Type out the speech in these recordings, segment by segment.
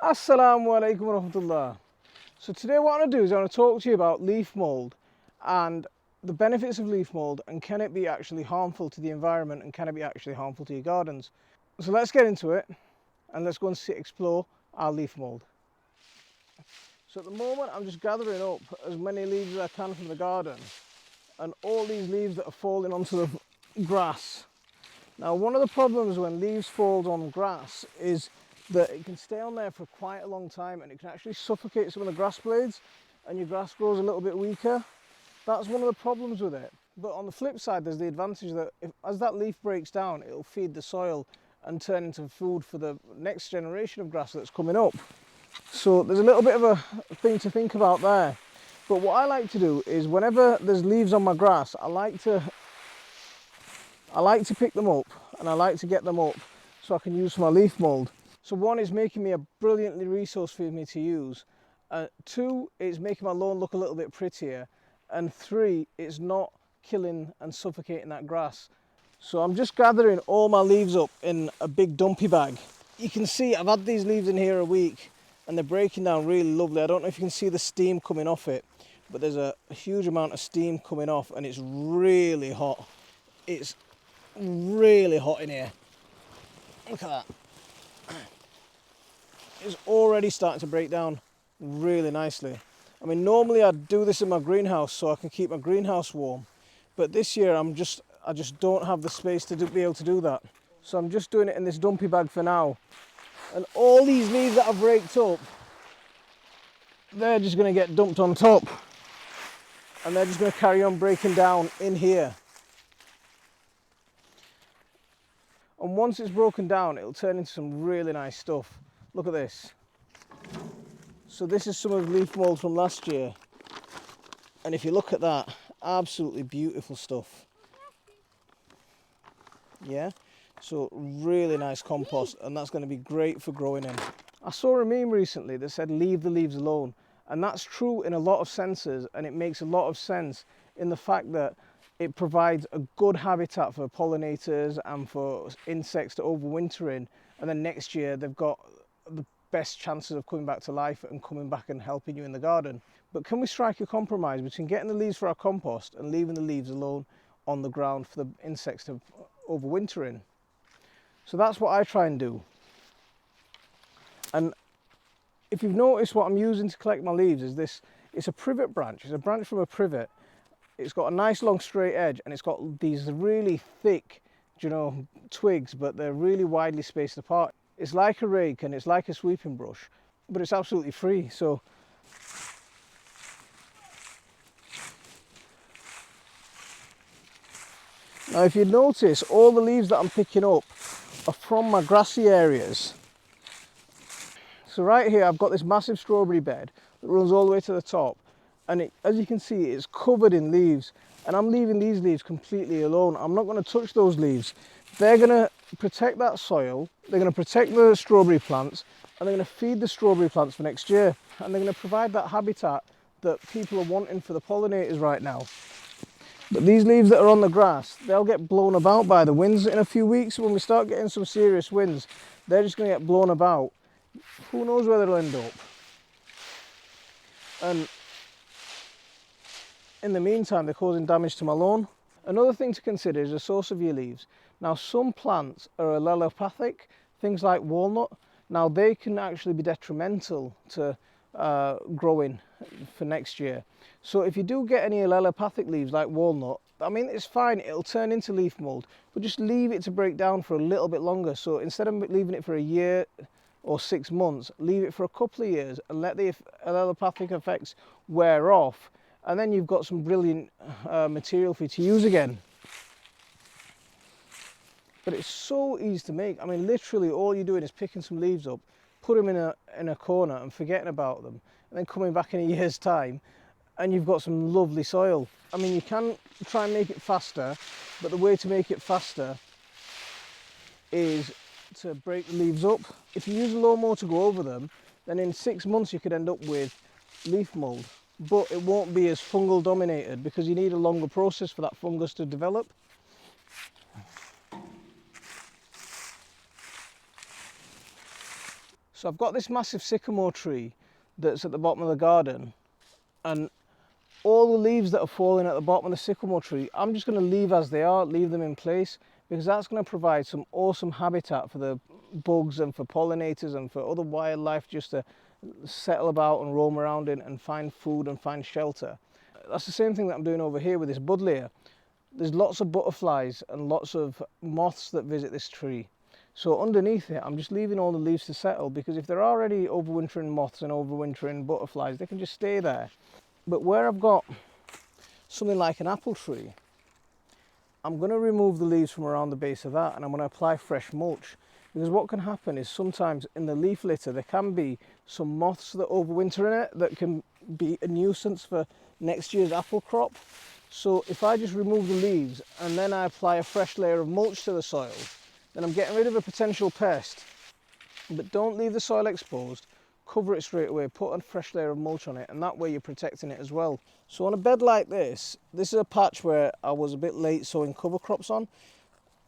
Assalamu alaikum warahmatullah. So today what I'm going to do is I'm going to talk to you about leaf mould and the benefits of leaf mould, and can it be actually harmful to the environment, and can it be actually harmful to your gardens. So let's get into it and let's go and explore our leaf mould. So at the moment I'm just gathering up as many leaves as I can from the garden, and all these leaves that are falling onto the grass. Now, one of the problems when leaves fall on grass is that it can stay on there for quite a long time, and it can actually suffocate some of the grass blades, and your grass grows a little bit weaker. That's one of the problems with it. But on the flip side, there's the advantage that as that leaf breaks down, it'll feed the soil and turn into food for the next generation of grass that's coming up. So there's a little bit of a thing to think about there. But what I like to do is whenever there's leaves on my grass, I like to pick them up, and I like to get them up so I can use for my leaf mould. So one, is making me a brilliantly resource for me to use. Two, it's making my lawn look a little bit prettier. And three, it's not killing and suffocating that grass. So I'm just gathering all my leaves up in a big dumpy bag. You can see I've had these leaves in here a week and they're breaking down really lovely. I don't know if you can see the steam coming off it, but there's a huge amount of steam coming off, and it's really hot. It's really hot in here. Look at that. It's already starting to break down really nicely. I mean, normally I'd do this in my greenhouse so I can keep my greenhouse warm, but this year I just don't have the space to be able to do that. So I'm just doing it in this dumpy bag for now. And all these leaves that I've raked up, they're just going to get dumped on top, and they're just going to carry on breaking down in here. And once it's broken down, it'll turn into some really nice stuff. Look at this. So this is some of the leaf mould from last year. And if you look at that, absolutely beautiful stuff. Yeah? So really nice compost, and that's going to be great for growing in. I saw a meme recently that said leave the leaves alone. And that's true in a lot of senses, and it makes a lot of sense in the fact that it provides a good habitat for pollinators and for insects to overwinter in, and then next year they've got the best chances of coming back to life and coming back and helping you in the garden. But can we strike a compromise between getting the leaves for our compost and leaving the leaves alone on the ground for the insects to overwinter in? So that's what I try and do. And if you've noticed, what I'm using to collect my leaves is this. It's a privet branch. It's a branch from a privet. It's got a nice long straight edge, and it's got these really thick, twigs, but they're really widely spaced apart. It's like a rake and it's like a sweeping brush, but it's absolutely free. So now if you notice, all the leaves that I'm picking up are from my grassy areas. So right here I've got this massive strawberry bed that runs all the way to the top, and as you can see, it's covered in leaves, and I'm leaving these leaves completely alone. I'm not going to touch those leaves. They're going to protect that soil, they're going to protect the strawberry plants, and they're going to feed the strawberry plants for next year, and they're going to provide that habitat that people are wanting for the pollinators right now. But these leaves that are on the grass, they'll get blown about by the winds in a few weeks. When we start getting some serious winds, they're just going to get blown about. Who knows where they'll end up. And in the meantime, they're causing damage to my lawn. Another thing to consider is the source of your leaves. Now, some plants are allelopathic, things like walnut. Now, they can actually be detrimental to growing for next year. So if you do get any allelopathic leaves like walnut, I mean, it's fine, it'll turn into leaf mould, but just leave it to break down for a little bit longer. So instead of leaving it for a year or 6 months, leave it for a couple of years and let the allelopathic effects wear off, and then you've got some brilliant material for you to use again. But it's so easy to make. I mean, literally all you're doing is picking some leaves up, put them in a corner and forgetting about them, and then coming back in a year's time and you've got some lovely soil. I mean, you can try and make it faster, but the way to make it faster is to break the leaves up. If you use a lawnmower to go over them, then in 6 months you could end up with leaf mould, but it won't be as fungal dominated because you need a longer process for that fungus to develop. So I've got this massive sycamore tree that's at the bottom of the garden, and all the leaves that are falling at the bottom of the sycamore tree, I'm just going to leave as they are, leave them in place, because that's going to provide some awesome habitat for the bugs and for pollinators and for other wildlife just to settle about and roam around in and find food and find shelter. That's the same thing that I'm doing over here with this buddleia. There's lots of butterflies and lots of moths that visit this tree. So underneath it, I'm just leaving all the leaves to settle, because if there are already overwintering moths and overwintering butterflies, they can just stay there. But where I've got something like an apple tree, I'm going to remove the leaves from around the base of that, and I'm going to apply fresh mulch. Because what can happen is sometimes in the leaf litter there can be some moths that overwinter in it that can be a nuisance for next year's apple crop. So if I just remove the leaves and then I apply a fresh layer of mulch to the soil, then I'm getting rid of a potential pest. But don't leave the soil exposed, cover it straight away, put a fresh layer of mulch on it, and that way you're protecting it as well. So on a bed like this is a patch where I was a bit late sowing cover crops on,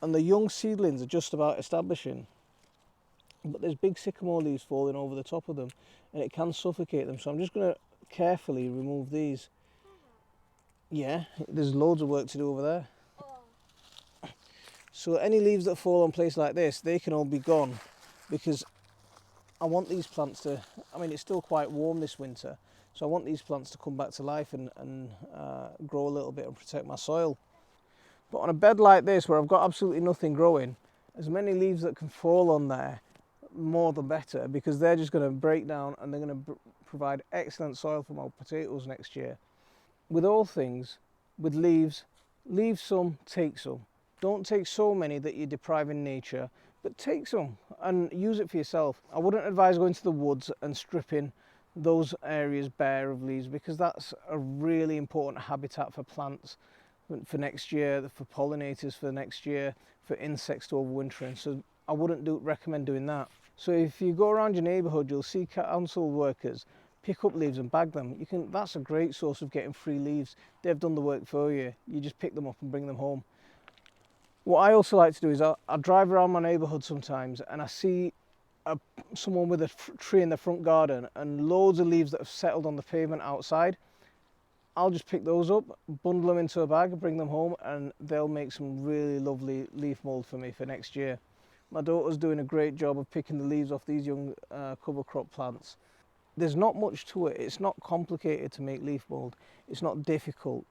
and the young seedlings are just about establishing. But there's big sycamore leaves falling over the top of them, and it can suffocate them. So I'm just going to carefully remove these. Yeah, there's loads of work to do over there. So any leaves that fall on place like this, they can all be gone, because I want these plants to, I mean, it's still quite warm this winter, so I want these plants to come back to life and grow a little bit and protect my soil. But on a bed like this, where I've got absolutely nothing growing, as many leaves that can fall on there, more the better, because they're just going to break down and they're going to provide excellent soil for my potatoes next year. With all things, with leaves, leave some, take some. Don't take so many that you're depriving nature, but take some and use it for yourself. I wouldn't advise going to the woods and stripping those areas bare of leaves, because that's a really important habitat for plants for next year, for pollinators for next year, for insects to overwintering. So I wouldn't recommend doing that. So if you go around your neighbourhood, you'll see council workers pick up leaves and bag them. That's a great source of getting free leaves. They've done the work for you. You just pick them up and bring them home. What I also like to do is I drive around my neighbourhood sometimes, and I see someone with a tree in the front garden and loads of leaves that have settled on the pavement outside. I'll just pick those up, bundle them into a bag, bring them home, and they'll make some really lovely leaf mould for me for next year. My daughter's doing a great job of picking the leaves off these young cover crop plants. There's not much to it. It's not complicated to make leaf mould. It's not difficult.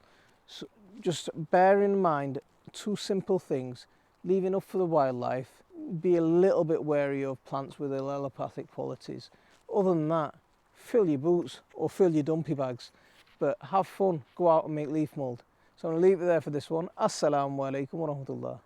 So just bear in mind two simple things: leave enough for the wildlife, be a little bit wary of plants with allelopathic qualities. Other than that, fill your boots or fill your dumpy bags, but have fun, go out and make leaf mould. So I'm going to leave it there for this one. Assalamu alaikum wa rahmatullah.